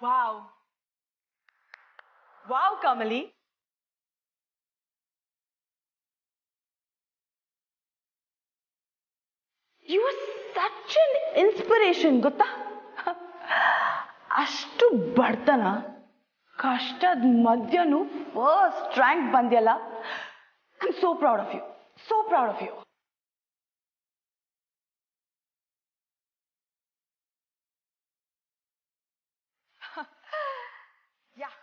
Wow wow Kamali, you are such an inspiration ಗೊತ್ತಾ. ಅಷ್ಟು ಬಡತನ ಕಷ್ಟದ ಮಧ್ಯನೂ ಫಸ್ಟ್ ರ್ಯಾಂಕ್ ಬಂದ್ಯಲ್ಲ. I am so proud of you, so proud of you. Yeah.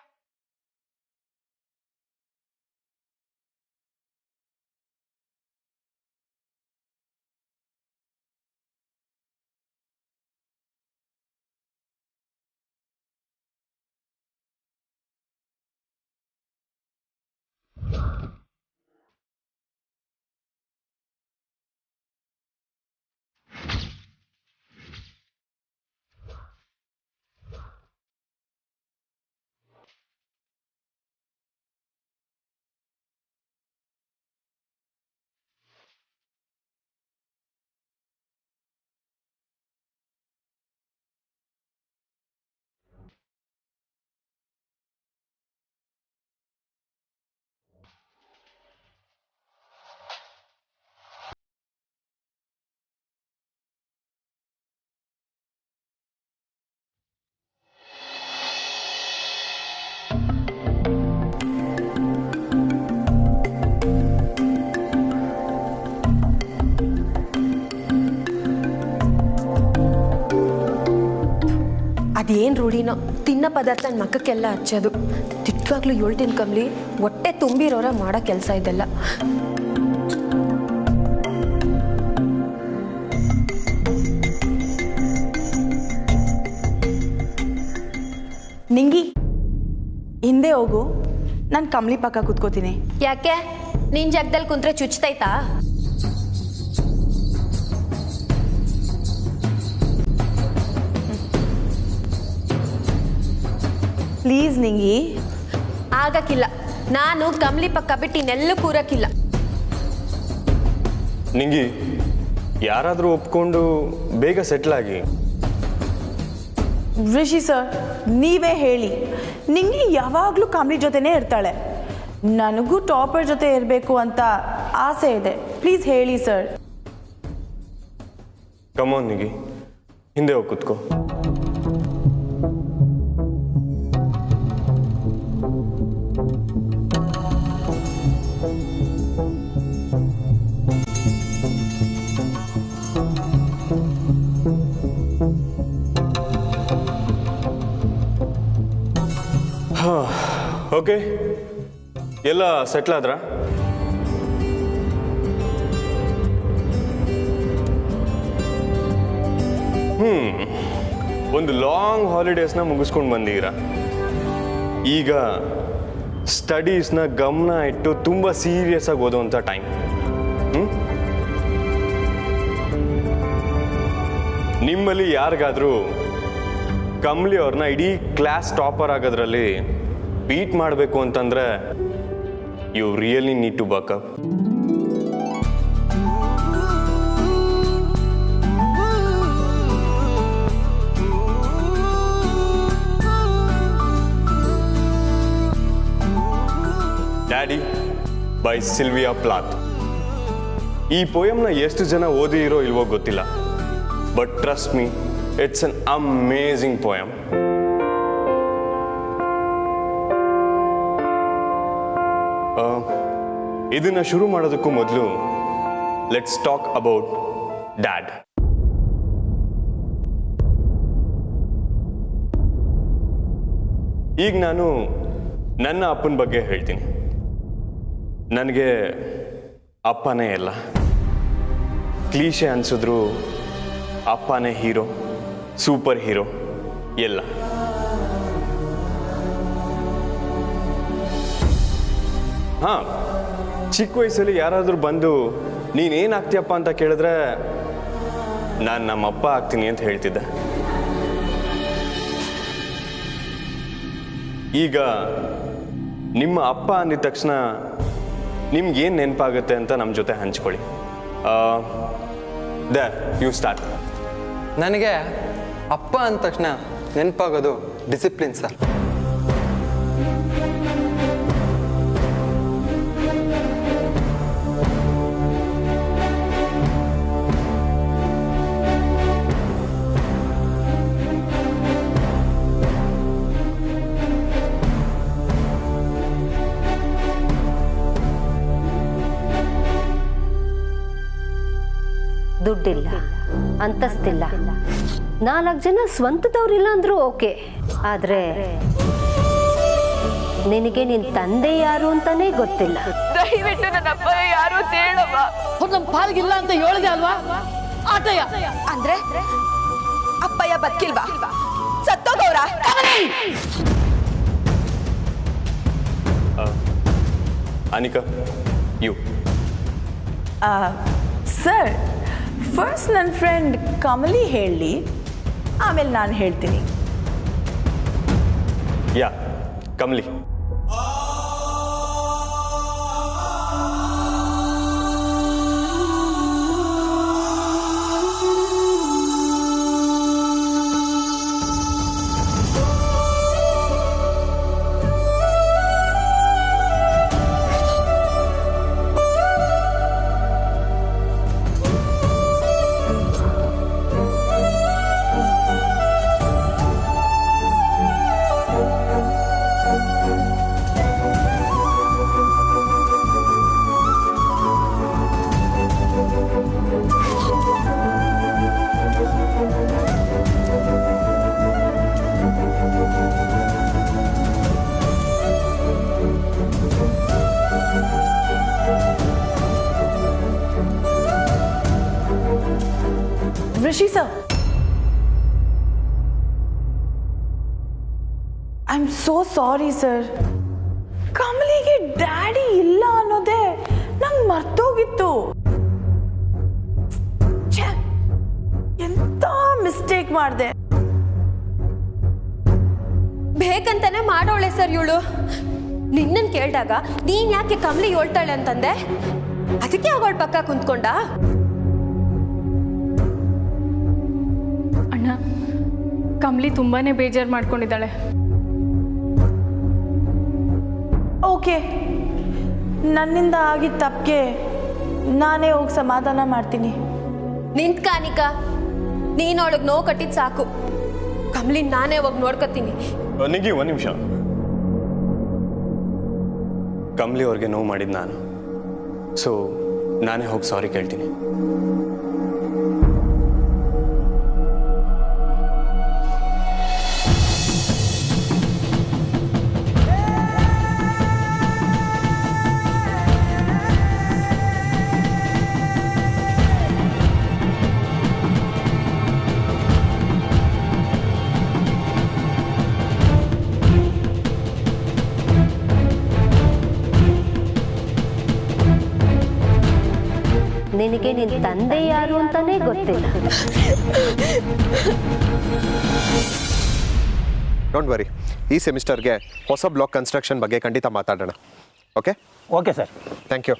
ಅದೇನು ರೂಢಿನೋ ತಿನ್ನೋ ಪದಾರ್ಥ ನನ್ನ ಮಕ್ಕಕ್ಕೆಲ್ಲ ಹಚ್ಚೋದು. ತಿಟ್ಟವಾಗ್ಲೂ ಹೇಳ್ತೀನಿ ಕಮ್ಲಿ, ಹೊಟ್ಟೆ ತುಂಬಿರೋರ ಮಾಡೋ ಕೆಲಸ ಇದೆಲ್ಲ. ನಿಂಗಿ ಹಿಂದೆ ಹೋಗು, ನಾನು ಕಮಲಿ ಪಕ್ಕ ಕೂತ್ಕೋತೀನಿ. ಯಾಕೆ ನಿನ್ನ ಜಾಗದಲ್ಲಿ ಕುಂತ್ರೆ ಚುಚ್ತೈತಾ? ಪ್ಲೀಸ್ ನಿಂಗಿ. ಆಗಕ್ಕಿಲ್ಲ, ನಾನು ಕಮಲಿ ಪಕ್ಕ ಬಿಟ್ಟು ಇನ್ನೆಲ್ಲೂ ಕೂರಕ್ಕಿಲ್ಲ. ನಿಂಗಿ ಯಾರಾದರೂ ಒಪ್ಕೊಂಡು ಬೇಗ ಸೆಟ್ಲ್ ಆಗಿ. ರಿಷಿ ಸರ್, ನೀವೇ ಹೇಳಿ. ನಿಂಗೆ ಯಾವಾಗಲೂ ಕಮಲಿ ಜೊತೆನೇ ಇರ್ತಾಳೆ. ನನಗೂ ಟಾಪರ್ ಜೊತೆ ಇರಬೇಕು ಅಂತ ಆಸೆ ಇದೆ. ಪ್ಲೀಸ್ ಹೇಳಿ ಸರ್. ಕಮಾನ್ ನಿಂಗಿ, ಹಿಂದೆ ಹೋಗಿ ಕೂತ್ಕೋ. ಓಕೆ, ಎಲ್ಲ ಸೆಟ್ಲ್ ಆದ್ರ? ಒಂದು ಲಾಂಗ್ ಹಾಲಿಡೇಸ್ನ ಮುಗಿಸ್ಕೊಂಡು ಬಂದಿದ್ದೀರಾ. ಈಗ ಸ್ಟಡೀಸ್ನ ಗಮನ ಇಟ್ಟು ತುಂಬ ಸೀರಿಯಸ್ ಆಗಿ ಓದುವಂಥ ಟೈಮ್. ನಿಮ್ಮಲ್ಲಿ ಯಾರಿಗಾದ್ರೂ ಕಮಲಿ ಅವ್ರನ್ನ ಇಡೀ ಕ್ಲಾಸ್ ಟಾಪರ್ ಆಗೋದ್ರಲ್ಲಿ ಬೀಟ್ ಮಾಡಬೇಕು ಅಂತಂದ್ರೆ you really need to buck up. Daddy by Sylvia Plath. ಈ ಪೋಯಮ್ನ ಎಷ್ಟು ಜನ ಓದಿರೋ ಇಲ್ವೋ ಗೊತ್ತಿಲ್ಲ, but trust me, it's an amazing poem. ಇದನ್ನ ಶುರು ಮಾಡೋದಕ್ಕೂ ಮೊದಲು ಲೆಟ್ಸ್ ಟಾಕ್ ಅಬೌಟ್ ಡ್ಯಾಡ್. ಈಗ ನಾನು ನನ್ನ ಅಪ್ಪನ ಬಗ್ಗೆ ಹೇಳ್ತೀನಿ. ನನಗೆ ಅಪ್ಪನೇ ಎಲ್ಲ. ಕ್ಲೀಶೆ ಅನ್ಸಿದ್ರು ಅಪ್ಪನೇ ಹೀರೋ, ಸೂಪರ್ ಹೀರೋ ಎಲ್ಲ. ಹಾ, ಚಿಕ್ಕ ವಯಸ್ಸಲ್ಲಿ ಯಾರಾದರೂ ಬಂದು ನೀನೇನಾಗ್ತೀಯಪ್ಪ ಅಂತ ಕೇಳಿದ್ರೆ ನಾನು ನಮ್ಮಪ್ಪ ಆಗ್ತೀನಿ ಅಂತ ಹೇಳ್ತಿದ್ದೆ. ಈಗ ನಿಮ್ಮ ಅಪ್ಪ ಅಂದಿದ ತಕ್ಷಣ ನಿಮ್ಗೇನು ನೆನಪಾಗುತ್ತೆ ಅಂತ ನಮ್ಮ ಜೊತೆ ಹಂಚ್ಕೊಳ್ಳಿ. You start. ನನಗೆ ಅಪ್ಪ ಅಂದ ತಕ್ಷಣ ನೆನಪಾಗೋದು ಡಿಸಿಪ್ಲಿನ್ ಸರ್. ದುಡ್ಡಿಲ್ಲ, ಅಂತಸ್ತಿಲ್ಲ, 4 ಜನ ಸ್ವಂತದವ್ರಿಲ್ಲ ಅಂದ್ರೂ ಓಕೆ. ಆದ್ರೆ ನಿನಗೆ ನಿನ್ ತಂದೆ ಯಾರು ಅಂತಾನೆ ಗೊತ್ತಿಲ್ಲ. ದಯವಿಟ್ಟು ನನ್ನ ಅಪ್ಪ ಯಾರು ಅಂತ ಹೇಳಮ್ಮ. ನಮ್ಮ ಪಾಲ್ಗಿಲ್ಲ ಅಂತ ಹೇಳಿದೆ ಅಲ್ವಾ ಆಟಯ್ಯ. ಅಂದ್ರೆ ಅಪ್ಪಯ್ಯ ಬದುಕಿಲ್ವಾ? ಸತ್ತೋಗವ್ರ? ಅನಿಕಾ, ಯು. ಸರ್, ಫಸ್ಟ್ ನನ್ನ ಫ್ರೆಂಡ್ ಕಮಲಿ ಹೇಳಿ, ಆಮೇಲೆ ನಾನು ಹೇಳ್ತೀನಿ. Yeah, Kamali. Rishi sir, I am so sorry sir. ಕಮಲಿಗೆ ಡ್ಯಾಡಿ ಇಲ್ಲ ಅನ್ನೋದೇ ನಂಗೆ ಮರ್ತೋಗಿತ್ತು. ಎಂತ ಮಿಸ್ಟೇಕ್ ಮಾಡಿದೆ. ಬೇಕಂತಾನೆ ಮಾಡೋಳೆ ಸರ್ ಇವಳು. ನಿನ್ನನ್ನು ಕೇಳಿದಾಗ ನೀನ್ ಯಾಕೆ ಕಮಲಿ ಹೇಳ್ತಾಳೆ ಅಂತಂದೆ, ಅದಕ್ಕೆ ಅವಳ ಪಕ್ಕ ಕುಂತ್ಕೊಂಡ. ಅಣ್ಣ, ಕಮಲಿ ತುಂಬಾನೇ ಬೇಜಾರು ಮಾಡ್ಕೊಂಡಿದ್ದಾಳೆ. ಓಕೆ, ನನ್ನಿಂದ ಆಗಿದ್ದ ತಪ್ಪಿಗೆ ನಾನೇ ಹೋಗಿ ಸಮಾಧಾನ ಮಾಡ್ತೀನಿ. ನಿಂತ್ಕಾನಿಕ, ನೀನ್ ಅವಳಿಗೆ ನೋವು ಕಟ್ಟಿದ್ ಸಾಕು. ಕಮಲಿ ನಾನೇ ಹೋಗಿ ನೋಡ್ಕೊತೀನಿ. ನಿಗಿ, 1 ನಿಮಿಷ. ಕಮಲಿ ಅವ್ರಿಗೆ ನೋವು ಮಾಡಿದ್ದು ನಾನು, ಸೊ ನಾನೇ ಹೋಗಿ ಸಾರಿ ಕೇಳ್ತೀನಿ. ನಿನಗೆ ನಿನ್ ತಂದೆ ಯಾರು ಅಂತಾನೆ ಗೊತ್ತಿಲ್ಲ. ಡೋಂಟ್ ವರಿ, ಈ ಸೆಮಿಸ್ಟರ್ಗೆ ಹೊಸ ಬ್ಲಾಕ್ ಕನ್ಸ್ಟ್ರಕ್ಷನ್ ಬಗ್ಗೆ ಖಂಡಿತ ಮಾತಾಡೋಣ. Okay? Okay sir. Thank you.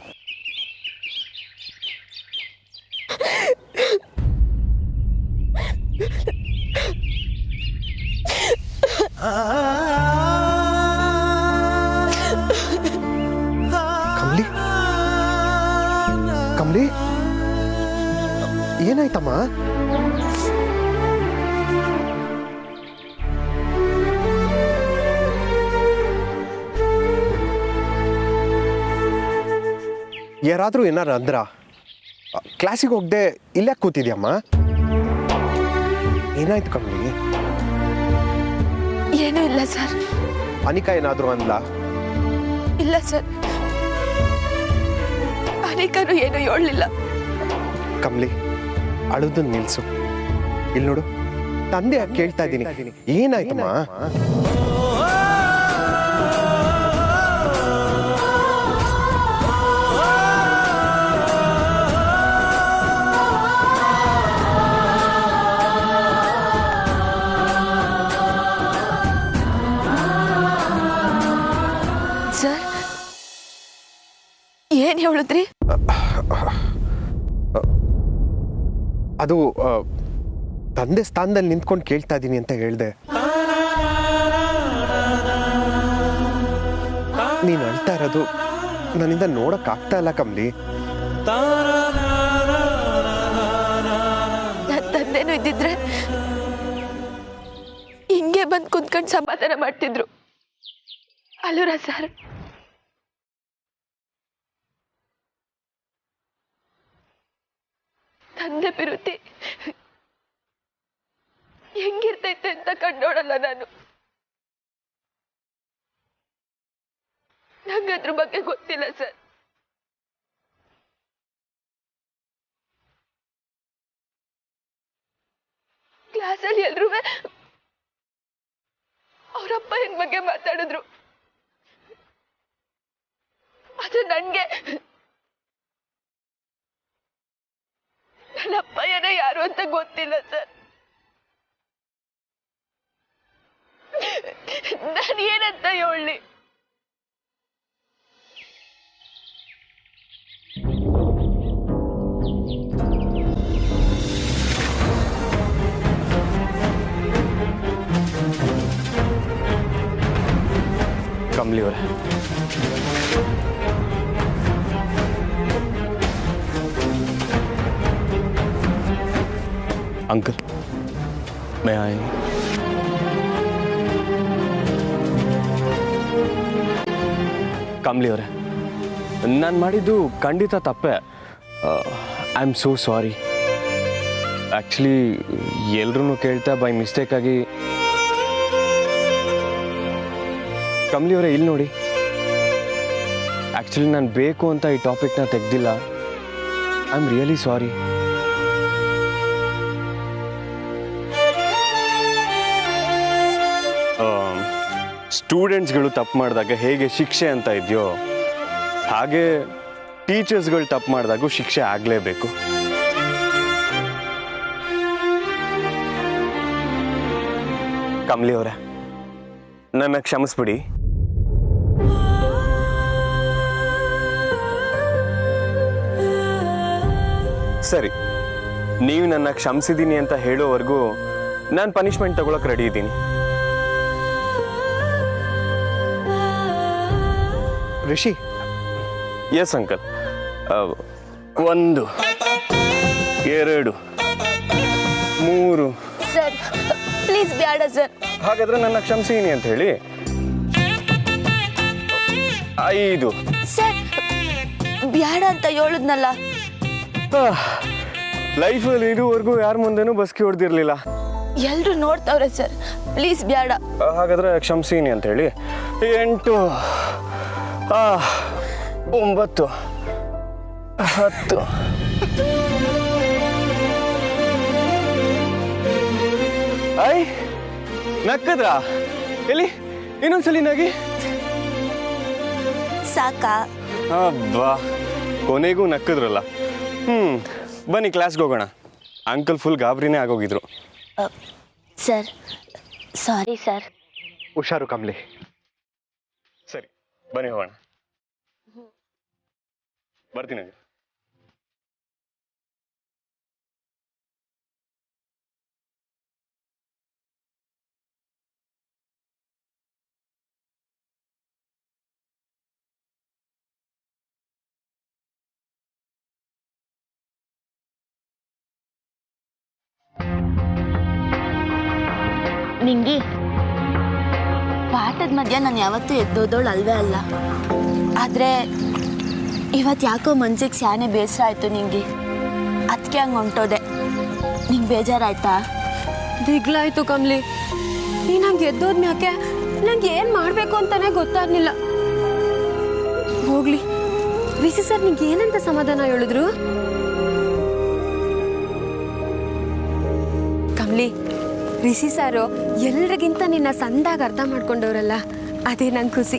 Kamali, Kamali, ಏನಾಯ್ತಮ್ಮ? ಯಾರಾದರೂ ಏನಾರು ಅಂದ್ರ? ಕ್ಲಾಸಿಗೆ ಹೋಗದೆ ಇಲ್ಲೇ ಕೂತಿದ್ಯಮ್ಮ? ಏನಾಯ್ತು ಕಮಲಿ? ಏನೂ ಇಲ್ಲ ಸರ್. ಅನಿಕಾ ಏನಾದರೂ ಅಂದ್ಲಾ? ಇಲ್ಲ ಸರ್, ಅನಿಕನು ಏನು ಹೇಳಲಿಲ್ಲ. ಕಮಲಿ, ಅಳುದನ್ನ ನಿಲ್ಸು. ಇಲ್ಲಿ ನೋಡು, ತಂದೆ ಕೇಳ್ತಾ ಇದ್ದೀನಿ, ಏನಾಯ್ತಮ್ಮ? ಸರ್, ಏನ್ ಹೇಳಿದ್ರಿ? ಅದು ತಂದೆ ಸ್ಥಾನದಲ್ಲಿ ನಿಂತ್ಕೊಂಡು ಕೇಳ್ತಾ ಇದ್ದೀನಿ ಅಂತ ಹೇಳ್ದೆ. ನೀನು ಅಳ್ತಾ ಇರೋದು ನನ್ನಿಂದ ನೋಡೋಕ್ಕಾಗ್ತಾ ಇಲ್ಲ ಕಮಲಿ. ನನ್ನ ತಂದೆನೂ ಇದ್ದಿದ್ರೆ ಹಿಂಗೆ ಬಂದು ಕುಂತ್ಕೊಂಡು ಸಮಾಧಾನ ಮಾಡ್ತಿದ್ರು ಅಲ್ಲೂರ ಸರ್. ತಂದೆ ಬಿರುತಿ ಹೆಂಗಿರ್ತೈತೆ ಅಂತ ಕಂಡೋಡಲ್ಲ ನಾನು. ನಂಗೆ ಅದ್ರ ಬಗ್ಗೆ ಗೊತ್ತಿಲ್ಲ ಸರ್. ಕ್ಲಾಸಲ್ಲಿ ಎಲ್ರೂ ಅವರಪ್ಪ ಹೆಣ್ ಬಗ್ಗೆ ಮಾತಾಡಿದ್ರು. ಆದ್ರೆ ನನ್ಗೆ ನನ್ನ ಅಪ್ಪ ಏನ ಯಾರು ಅಂತ ಗೊತ್ತಿಲ್ಲ ಸರ್. ನಾನು ಏನಂತ ಹೇಳಿ? ಕಮಲಿ ಅವರೇ, ಅಂಕಲ್ ಮೇ ಆಯ್? ಕಮಲಿ ಅವರೇ, ನಾನು ಮಾಡಿದ್ದು ಖಂಡಿತ ತಪ್ಪೆ. I am so sorry. Actually ಎಲ್ರೂ ಕೇಳ್ತಾ ಬೈ ಮಿಸ್ಟೇಕಾಗಿ. ಕಮಲಿ ಅವರೇ, ಇಲ್ಲಿ ನೋಡಿ, ಆ್ಯಕ್ಚುಲಿ ನಾನು ಬೇಕು ಅಂತ ಈ ಟಾಪಿಕ್ನ ತೆಗ್ದಿಲ್ಲ. I am really sorry. ಸ್ಟೂಡೆಂಟ್ಸ್ಗಳು ತಪ್ಪು ಮಾಡಿದಾಗ ಹೇಗೆ ಶಿಕ್ಷೆ ಅಂತ ಇದೆಯೋ ಹಾಗೆ ಟೀಚರ್ಸ್ಗಳು ತಪ್ಪು ಮಾಡಿದಾಗೂ ಶಿಕ್ಷೆ ಆಗಲೇಬೇಕು. ಕಮಲಿ ಅವರೇ, ನನ್ನ ಕ್ಷಮಿಸ್ಬಿಡಿ. ಸರಿ, ನೀವು ನನ್ನ ಕ್ಷಮಿಸಿದ್ದೀನಿ ಅಂತ ಹೇಳೋವರೆಗೂ ನಾನು ಪನಿಷ್ಮೆಂಟ್ ತಗೊಳಕ್ ರೆಡಿ ಇದ್ದೀನಿ. Rishi. Yes uncle. 1 2 3. Sir please ಬೇಡ ಸರ್. ಹಾಗಾದ್ರೆ ನನ್ನ ಕ್ಷಮಿಸಿದ್ದೀನಿ ಅಂತ ಹೇಳಿ. 5. ಸರ್ ಬೇಡ ಅಂತ ಹೇಳಿದ್ನಲ್ಲ. ಲೈಫಲ್ಲಿ ಇದುವರೆಗೂ ಯಾರ ಮುಂದೆನೂ ಬಸ್ಕಿ ಹೊಡೆದಿರ್ಲಿಲ್ಲ. ಎಲ್ರು ನೋಡ್ತಾವ್ರೆ ಸರ್, ಪ್ಲೀಸ್ ಬೇಡ. ಹಾಗಾದ್ರೆ ಕ್ಷಮಿಸಿದ್ದೀನಿ ಅಂತ ಹೇಳಿ. 8 9 10. ಐ ನಕ್ಕದ್ರಾ? ಎಲ್ಲಿ ಇನ್ನೊಂದ್ಸಲಿ ನಾಗಿ ಸಾಕಾ? ಅಬ್ಬಾ, ಕೊನೆಗೂ ನಕ್ಕದ್ರಲ್ಲ. ಬನ್ನಿ ಕ್ಲಾಸ್ಗೆ ಹೋಗೋಣ. ಅಂಕಲ್ ಫುಲ್ ಗಾಬರಿನೇ ಆಗೋಗಿದ್ರು. Sir sorry sir. ಹುಷಾರು ಕಮಲಿ. ಸರಿ, ಬನ್ನಿ ಹೋಗೋಣ. ಬರ್ತೀನಿ. ನಿಂಗಿ, ಪಾಠದ ಮಧ್ಯ ನಾನು ಯಾವತ್ತೂ ಎದ್ದೋದೋಳು ಅಲ್ವೇ ಅಲ್ಲ. ಆದರೆ ಇವತ್ತು ಯಾಕೋ ಮನ್ಸಿಗೆ ಸ್ಯಾನೆ ಬೇಸರ ಆಯಿತು ನಿಂಗೆ. ಅದಕ್ಕೆ ಹಂಗೆ ಹೊಂಟೋದೆ. ನಿಂಗೆ ಬೇಜಾರಾಯ್ತಾ? ದಿಗ್ಲಾಯ್ತು ಕಮ್ಲಿ. ನೀ ನಂಗೆ ಎದ್ದೋದ್ಮ್ಯಾಕೆ ನಂಗೆ ಏನು ಮಾಡಬೇಕು ಅಂತಾನೆ ಗೊತ್ತಾಗ್ಲಿಲ್ಲ. ಹೋಗ್ಲಿ, ವಿಸಿ ಸರ್ ನಿಂಗೆ ಏನಂತ ಸಮಾಧಾನ ಹೇಳಿದ್ರು? ಕಮ್ಲಿ, ರಿಷಿ ಸಾರು ಎಲ್ರಿಗಿಂತ ನಿನ್ನ ಸಂದಾಗ ಅರ್ಥ ಮಾಡ್ಕೊಂಡವ್ರಲ್ಲ, ಅದೇ ನಂಗೆ ಖುಷಿ.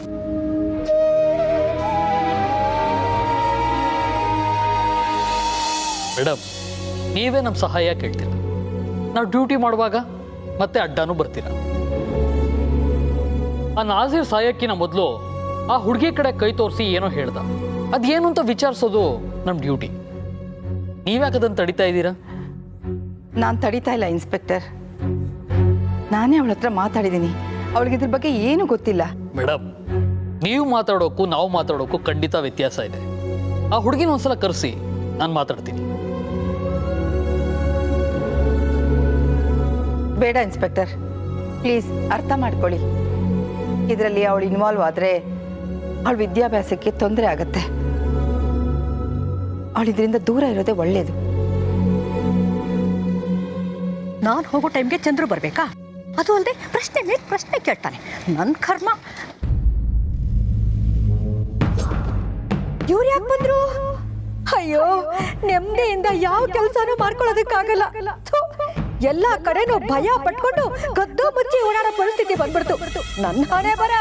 ಮೇಡಮ್, ನೀವೇ ನಮ್ಮ ಸಹಾಯ ಕೇಳ್ತೀರ. ನಾವು ಡ್ಯೂಟಿ ಮಾಡುವಾಗ ಮತ್ತೆ ಅಡ್ಡನೂ ಬರ್ತೀರ. ಆ ನಾಜೀರ್ ಸಾಯಕ್ಕಿನ ಮೊದಲು ಆ ಹುಡುಗಿ ಕಡೆ ಕೈ ತೋರಿಸಿ ಏನೋ ಹೇಳ್ದ. ಅದೇನು ಅಂತ ವಿಚಾರಿಸೋದು ನಮ್ಮ ಡ್ಯೂಟಿ. ನೀವ್ಯಾಕೆ ಅದನ್ನು ತಡಿತಾ ಇದ್ದೀರಾ? ನಾನು ತಡಿತಾ ಇಲ್ಲ ಇನ್ಸ್ಪೆಕ್ಟರ್. ನಾನೇ ಅವಳ ಹತ್ರ ಮಾತಾಡಿದ್ದೀನಿ. ಅವಳಿಗೆ ಇದ್ರ ಬಗ್ಗೆ ಏನು ಗೊತ್ತಿಲ್ಲ. ಮೇಡಮ್, ನೀವು ಮಾತಾಡೋಕ್ಕೂ ನಾವು ಮಾತಾಡೋಕ್ಕೂ ಖಂಡಿತ ವ್ಯತ್ಯಾಸ ಇದೆ. ಆ ಹುಡುಗಿನ ಒಂದ್ಸಲ ಕರೆಸಿ, ನಾನು ಮಾತಾಡ್ತೀನಿ. ಬೇಡ ಇನ್ಸ್ಪೆಕ್ಟರ್, ಪ್ಲೀಸ್ ಅರ್ಥ ಮಾಡ್ಕೊಳ್ಳಿ. ಇದರಲ್ಲಿ ಅವಳು ಇನ್ವಾಲ್ವ್ ಆದರೆ ಅವಳ ವಿದ್ಯಾಭ್ಯಾಸಕ್ಕೆ ತೊಂದರೆ ಆಗತ್ತೆ. ಅವಳು ಇದರಿಂದ ದೂರ ಇರೋದೇ ಒಳ್ಳೆಯದು. ನಾನು ಹೋಗೋ ಟೈಮ್ಗೆ ಚಂದ್ರು ಬರಬೇಕಾ? ಅದು ಅಲ್ಲದೆ ಪ್ರಶ್ನೆ ಮೇಲೆ ಪ್ರಶ್ನೆ ಕೇಳ್ತಾನೆ. ನನ್ನ ಕರ್ಮ. ಇವ್ರು ಯಾಕೆ ಬಂದ್ರು? ಅಯ್ಯೋ, ನೆಮ್ಮದಿಯಿಂದ ಯಾವ ಕೆಲಸನೂ ಮಾಡ್ಕೊಳ್ಳೋದಕ್ಕಾಗಲ್ಲ. ಎಲ್ಲ ಕಡೆನೂ ಭಯ ಪಟ್ಕೊಂಡು ಗದ್ದು ಮುಚ್ಚಿ ಓಡಾಡೋ ಪರಿಸ್ಥಿತಿ ಬಂದ್ಬಿಡ್ತು. ನನ್ನ ಹಣೆ ಬರ.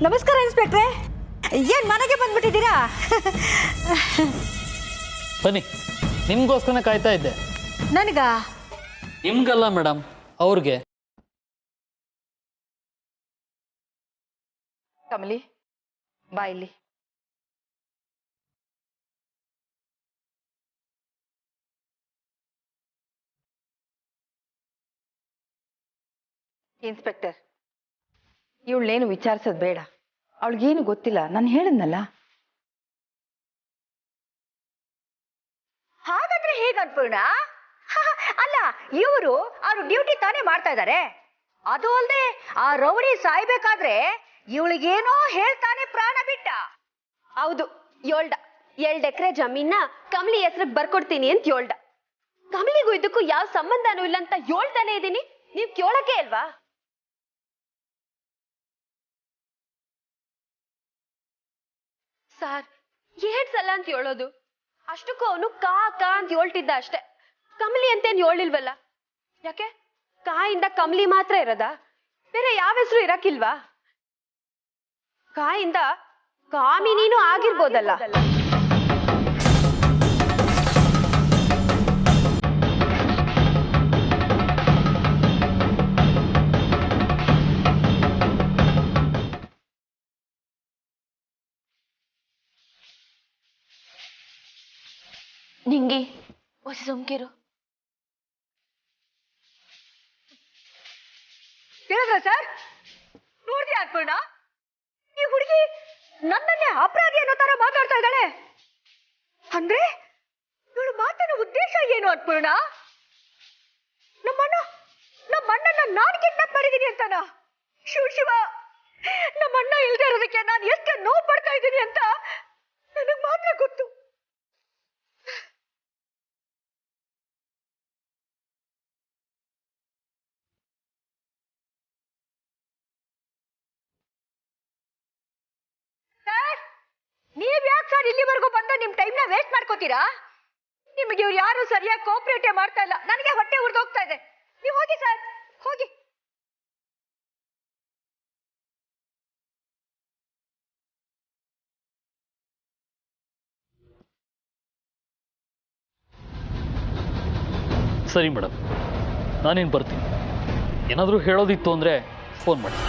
ನಮಸ್ಕಾರ ಇನ್ಸ್ಪೆಕ್ಟ್ರೆ. ಏನ್ ಮನೆಗೆ ಬಂದ್ಬಿಟ್ಟಿದ್ದೀರಾ? ಬನ್ನಿ, ನಿಮ್ಗೋಸ್ಕರ ಕಾಯ್ತಾ ಇದ್ದೆ. ನನಗ? ನಿಮ್ಗಲ್ಲ ಮೇಡಮ್, ಅವ್ರಿಗೆ. ಕಮಲಿ, ಬಾ ಇಲ್ಲಿ. ಇನ್ಸ್ಪೆಕ್ಟರ್, ಇವಳೇನು ವಿಚಾರಿಸೋದು ಬೇಡ. ಅವಳಿಗೇನು ಗೊತ್ತಿಲ್ಲ, ನಾನು ಹೇಳಿದ್ನಲ್ಲ. ಹಾಗಾದ್ರೆ ಹೇಗನ್ಪೂರ್ಣ? ಅಲ್ಲ, ಇವರು ಅವ್ರ ಡ್ಯೂಟಿ ತಾನೇ ಮಾಡ್ತಾ ಇದ್ದಾರೆ. ಅದು ಅಲ್ಲದೆ ಆ ರೌಡಿ ಸಾಯ್ಬೇಕಾದ್ರೆ ಇವಳಿಗೇನೋ ಹೇಳ್ತಾನೆ ಪ್ರಾಣ ಬಿಟ್ಟ. ಹೌದು, 2 ಎಕರೆ ಜಮೀನ ಕಮಲಿ ಹೆಸರಿಗೆ ಬರ್ಕೊಡ್ತೀನಿ ಅಂತ ಹೇಳ್ದ. ಕಮಲಿಗೂ ಇದಕ್ಕೂ ಯಾವ ಸಂಬಂಧನೂ ಇಲ್ಲ ಅಂತ ಹೇಳ್ತಾನೆ ಇದ್ದೀನಿ. ನೀವ್ ಕೇಳಕ್ಕೆ ಅಲ್ವಾ? ಸರ್, 2 ಸಲ ಅಂತ ಹೇಳೋದು. ಅಷ್ಟಕ್ಕೂ ಅವನು ಕಾ ಅಂತ ಹೇಳ್ತಿದ್ದ ಅಷ್ಟೇ. ಕಮಲಿ ಅಂತೇನ್ ಹೇಳಿಲ್ವಲ್ಲ. ಯಾಕೆ ಕಾಯಿಂದ ಕಮಲಿ ಮಾತ್ರ ಇರೋದ? ಬೇರೆ ಯಾವ ಹೆಸರು ಇರಕ್ಕಿಲ್ವಾ? ಕಾಯಿಂದ ಕಾಮಿನೀನು ಆಗಿರ್ಬೋದಲ್ಲ. ನಿಂಗಿ ಹೊಸ ಸುಮ್ಕಿರು. ಹೇಳಿದ್ರ ಸರ್? ನೋಡ್ದಿ ಅನ್ಪೂರ್ಣ, ಈ ಹುಡುಗಿ ನನ್ನನ್ನೇ ಅಪರಾಧಿ ಅನ್ನೋ ತರ ಮಾತಾಡ್ತಾ ಇದ್ದಾಳೆ. ಅಂದ್ರೆ ಇವಳು ಮಾತನ್ನ ಉದ್ದೇಶ ಏನು ಅನ್ಪೂರ್ಣ? ನಮ್ಮಣ್ಣನ ನಾನು ಕಿಡ್ನಾಪ್ ಮಾಡಿದೀನಿ ಅಂತಾನ? ಶಿವ, ನಮ್ಮಣ್ಣ ಇಲ್ದೇ ಇರೋದಕ್ಕೆ ನಾನು ಎಷ್ಟು ನೋವು ಪಡ್ತಾ ಇದ್ದೀನಿ ಅಂತ ನನಗ್ ಮಾತ್ರ ಗೊತ್ತು. ನೀವ್ ಯಾಕೆ ಸರ್ ಇಲ್ಲಿವರೆಗೂ ಬಂದು ನಿಮ್ ಟೈಮ್ನ ವೇಸ್ಟ್ ಮಾಡ್ಕೋತೀರಾ? ನಿಮಗೆ ಇವ್ರು ಯಾರು ಸರಿಯಾಗಿ ಕೋಆಪರೇಟೇ ಮಾಡ್ತಾ ಇಲ್ಲ. ನನಗೆ ಹೊಟ್ಟೆ ಉರಿದೋಗ್ತಾ ಇದೆ. ನೀವು ಹೋಗಿ ಸರ್, ಹೋಗಿ. ಸರಿ ಮೇಡಮ್, ನಾನೇನು ಬರ್ತೀನಿ. ಏನಾದರೂ ಹೇಳೋದಿತ್ತು ಅಂದರೆ ಫೋನ್ ಮಾಡಿ.